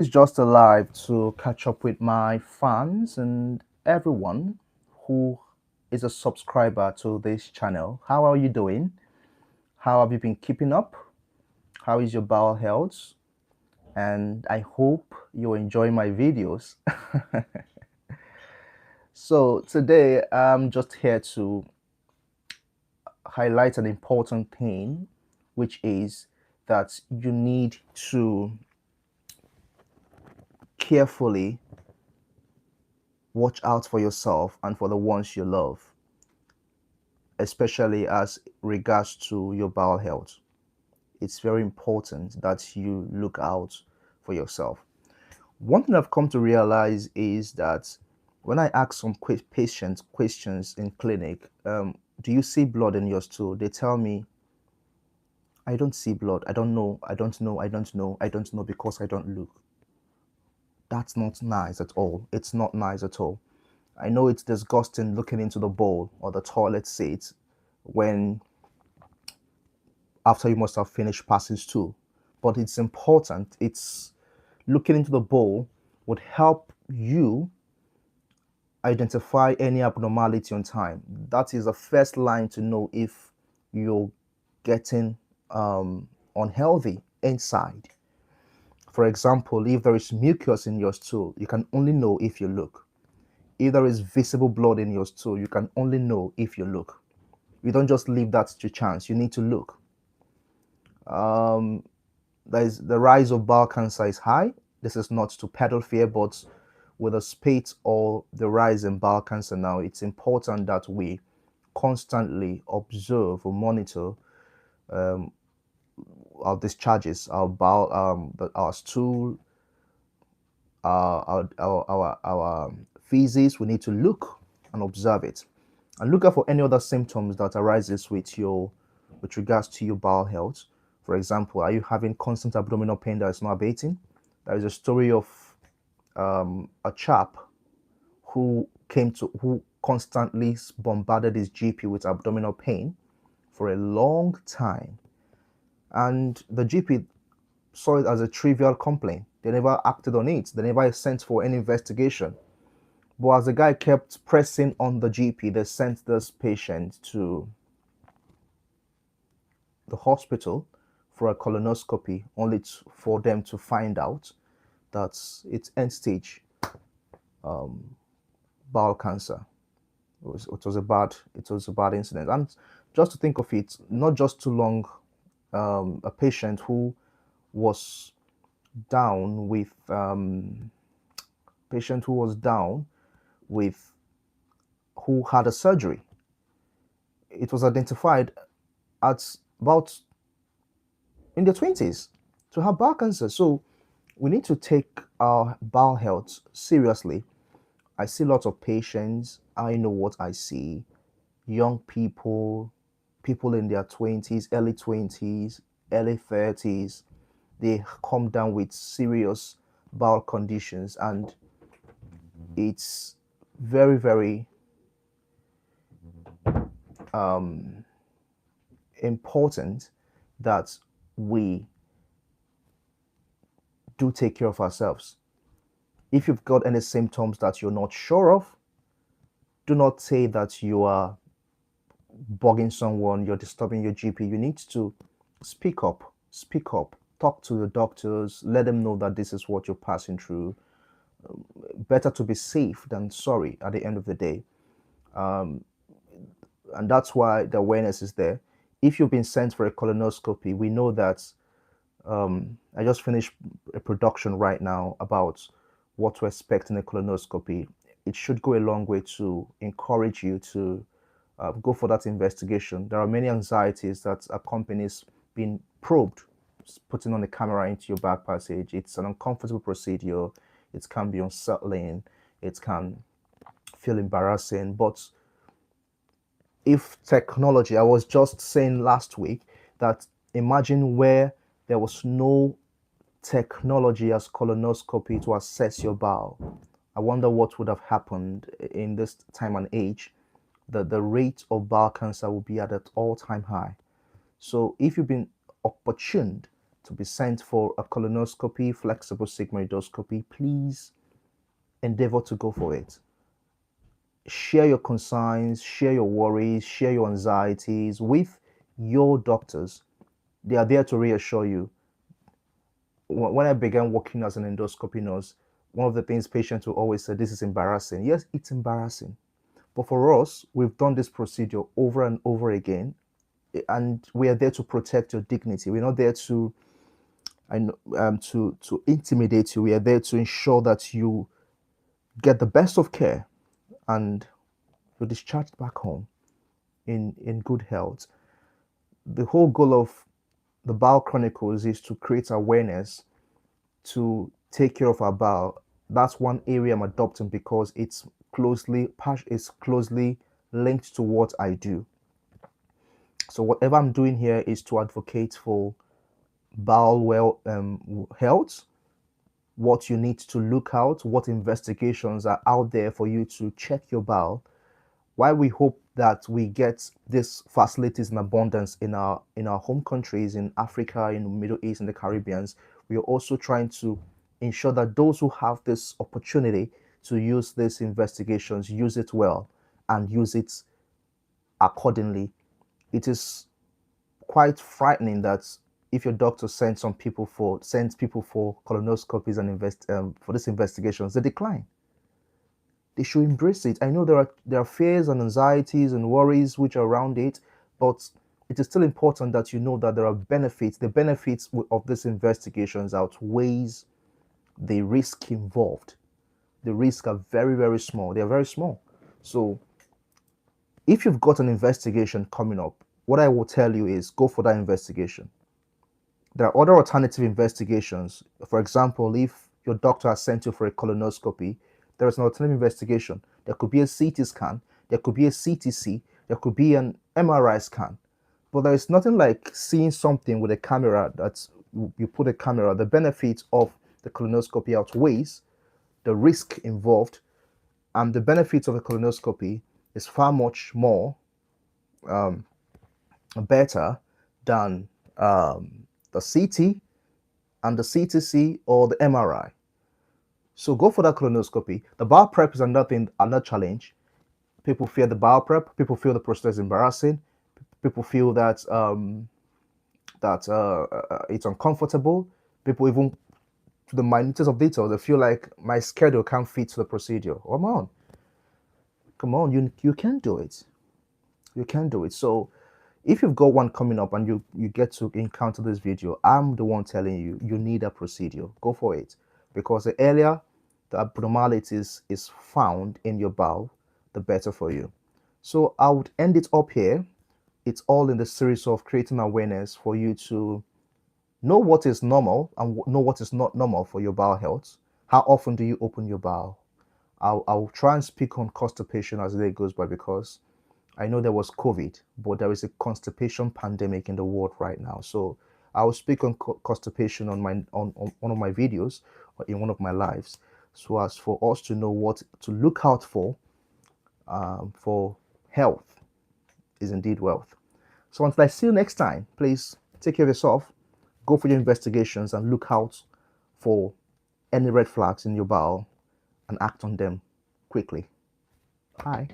It's just alive to catch up with my fans and everyone who is a subscriber to this channel. How are you doing? How have you been keeping up? How is your bowel health? And I hope you enjoy my videos. So, today I'm just here to highlight an important thing, which is that you need to carefully watch out for yourself and for the ones you love, especially as regards to your bowel health. It's very important that you look out for yourself. One thing I've come to realize is that when I ask some patients questions in clinic, do you see blood in your stool? They tell me, I don't see blood. I don't know. I don't know. I don't know. I don't know because I don't look. That's not nice at all. It's not nice at all. I know it's disgusting looking into the bowl or the toilet seat when after you must have finished passing stool. But it's important. It's looking into the bowl would help you identify any abnormality on time. That is the first line to know if you're getting unhealthy inside. For example, if there is mucus in your stool, you can only know if you look. If there is visible blood in your stool, you can only know if you look. You don't just leave that to chance. You need to look. Um, There's the rise of bowel cancer is high. This is not to peddle fear, but with the spate or the rise in bowel cancer now, it's important that we constantly observe or monitor um, our discharges, our bowel, our stool, our feces. We need to look and observe it, and look out for any other symptoms that arises with regards to your bowel health. For example, are you having constant abdominal pain that is not abating? There is a story of a chap who constantly bombarded his GP with abdominal pain for a long time, and the GP saw it as a trivial complaint. They never acted on it. They never sent for any investigation. But as the guy kept pressing on the GP, they sent this patient to the hospital for a colonoscopy, only for them to find out that it's end stage bowel cancer. It was a bad incident. And just to think of it, not just too long, a patient who was down with patient who was down with who had a surgery. It was identified at about in their 20s to have bowel cancer. So we need to take our bowel health seriously. I see lots of patients. I know what I see. Young people, people in their 20s, early 20s, early 30s, they come down with serious bowel conditions, and it's very, very um, important that we do take care of ourselves. If you've got any symptoms that you're not sure of, do not say that you are bugging someone, you're disturbing your GP. You need to speak up, talk to the doctors, let them know that this is what you're passing through. Better to be safe than sorry at the end of the day. Um, and that's why the awareness is there. If you've been sent for a colonoscopy, we know that I just finished a production right now about what to expect in a colonoscopy. It should go a long way to encourage you to go for that investigation. There are many anxieties that accompanies being probed, putting on the camera into your back passage. It's an uncomfortable procedure. It can be unsettling. It can feel embarrassing. But if technology, I was just saying last week that imagine where there was no technology as colonoscopy to assess your bowel. I wonder what would have happened in this time and age. That the rate of bowel cancer will be at an all-time high. So if you've been opportuned to be sent for a colonoscopy, flexible sigmoidoscopy, please endeavor to go for it. Share your concerns, share your worries, share your anxieties with your doctors. They are there to reassure you. When I began working as an endoscopy nurse, one of the things patients will always say, this is embarrassing. Yes, it's embarrassing. But for us, we've done this procedure over and over again, and we are there to protect your dignity. We're not there to to intimidate you. We are there to ensure that you get the best of care and you're discharged back home in good health. The whole goal of the Bowel Chronicles is to create awareness to take care of our bowel. That's one area I'm adopting because it's closely linked to what I do. So whatever I'm doing here is to advocate for bowel health, what you need to look out, what investigations are out there for you to check your bowel. Why we hope that we get these facilities in abundance in our home countries, in Africa, in the Middle East, in the Caribbeans. We are also trying to ensure that those who have this opportunity to use these investigations use it well and use it accordingly. It is quite frightening that if your doctor sends people for colonoscopies and for these investigations, they decline. They should embrace it. I know there are fears and anxieties and worries which are around it, but it is still important that you know that there are benefits. The benefits of these investigations outweighs the risk involved. The risks are very, very small. They are very small. So if you've got an investigation coming up, what I will tell you is go for that investigation. There are other alternative investigations. For example, if your doctor has sent you for a colonoscopy, there is an alternative investigation. There could be a CT scan, there could be a CTC, there could be an MRI scan. But there is nothing like seeing something with a camera that you put a camera. The benefit of the colonoscopy outweighs the risk involved, and the benefits of a colonoscopy is far much more better than the CT and the CTC or the MRI. So go for that colonoscopy. The bowel prep is another challenge. People fear the bowel prep. People feel the process is embarrassing. People feel that it's uncomfortable. People even to the minutest of detail, they feel like my schedule can't fit to the procedure. Come on, you can do it. You can do it. So if you've got one coming up and you get to encounter this video, I'm the one telling you you need a procedure. Go for it, because the earlier the abnormalities is found in your bowel, the better for you. So I would end it up here. It's all in the series of creating awareness for you to know what is normal and know what is not normal for your bowel health. How often do you open your bowel? I'll try and speak on constipation as the day goes by, because I know there was COVID, but there is a constipation pandemic in the world right now. So I will speak on constipation on one of my videos or in one of my lives, so as for us to know what to look out for health is indeed wealth. So until I see you next time, please take care of yourself, go for your investigations, and look out for any red flags in your bowel and act on them quickly. Bye.